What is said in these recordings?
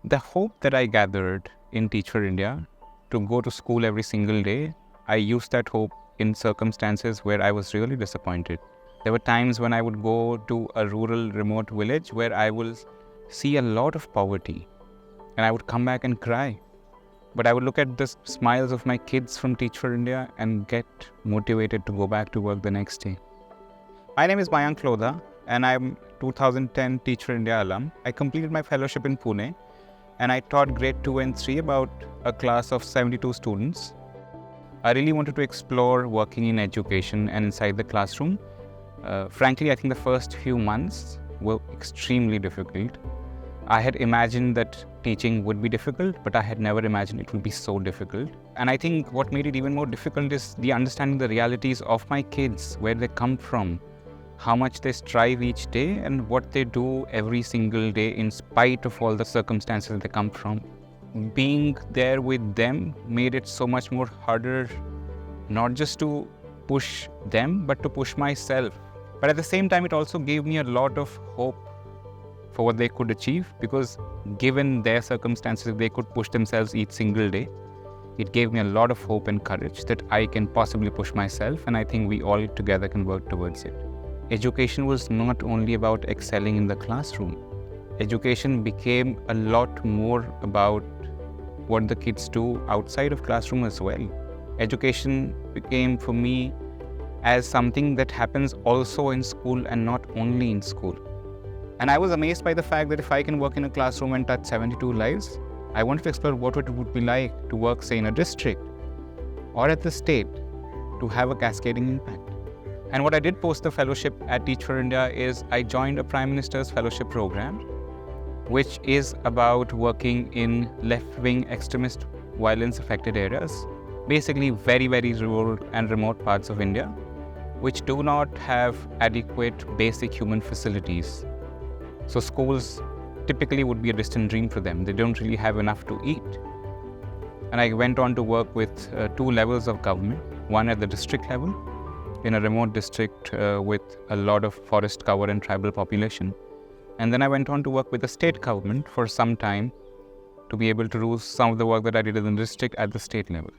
The hope that I gathered in Teacher India to go to school every single day, I used that hope in circumstances where I was really disappointed. There were times when I would go to a rural, remote village where I will see a lot of poverty and I would come back and cry. But I would look at the smiles of my kids from Teacher India and get motivated to go back to work the next day. My name is Mayank Lodha and I'm 2010 Teacher India alum. I completed my fellowship in Pune and I taught grade 2 and 3 about a class of 72 students. I really wanted to explore working in education and inside the classroom. Frankly, I think the first few months were extremely difficult. I had imagined that teaching would be difficult, but I had never imagined it would be so difficult. And I think what made it even more difficult is the understanding the realities of my kids, where they come from, how much they strive each day, and what they do every single day in spite of all the circumstances they come from. Being there with them made it so much more harder, not just to push them, but to push myself. But at the same time, it also gave me a lot of hope for what they could achieve, because given their circumstances, they could push themselves each single day. It gave me a lot of hope and courage that I can possibly push myself, and I think we all together can work towards it. Education was not only about excelling in the classroom. Education became a lot more about what the kids do outside of classroom as well. Education became for me as something that happens also in school and not only in school. And I was amazed by the fact that if I can work in a classroom and touch 72 lives, I wanted to explore what it would be like to work, say, in a district or at the state to have a cascading impact. And what I did post the fellowship at Teacher India is I joined a Prime Minister's fellowship program, which is about working in left-wing extremist violence affected areas, basically very, very rural and remote parts of India, which do not have adequate basic human facilities. So schools typically would be a distant dream for them. They don't really have enough to eat. And I went on to work with two levels of government, one at the district level, in a remote district with a lot of forest cover and tribal population. And then I went on to work with the state government for some time to be able to do some of the work that I did in the district at the state level.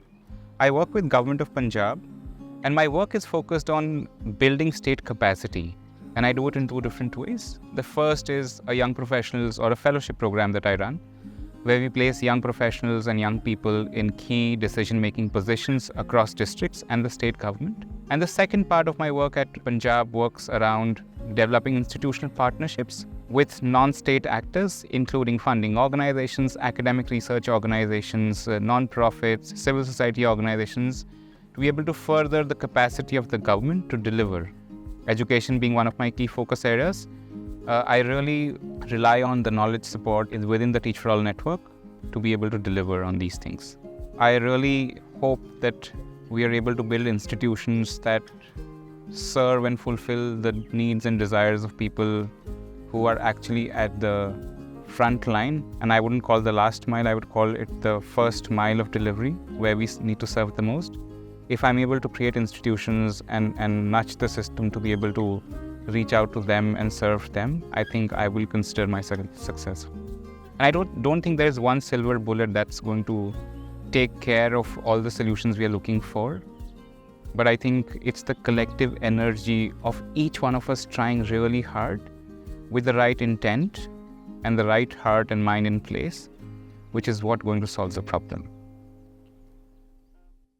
I work with Government of Punjab, and my work is focused on building state capacity. And I do it in two different ways. The first is a young professionals or a fellowship program that I run, where we place young professionals and young people in key decision-making positions across districts and the state government. And the second part of my work at Punjab works around developing institutional partnerships with non-state actors, including funding organizations, academic research organizations, non-profits, civil society organizations, to be able to further the capacity of the government to deliver. Education being one of my key focus areas, I really rely on the knowledge support within the Teach for All network to be able to deliver on these things. I really hope that we are able to build institutions that serve and fulfill the needs and desires of people who are actually at the front line. And I wouldn't call the last mile, I would call it the first mile of delivery, where we need to serve the most. If I'm able to create institutions and nudge the system to be able to reach out to them and serve them, I think I will consider myself successful. And I don't think there is one silver bullet that's going to take care of all the solutions we are looking for. But I think it's the collective energy of each one of us trying really hard with the right intent and the right heart and mind in place, which is what going to solve the problem.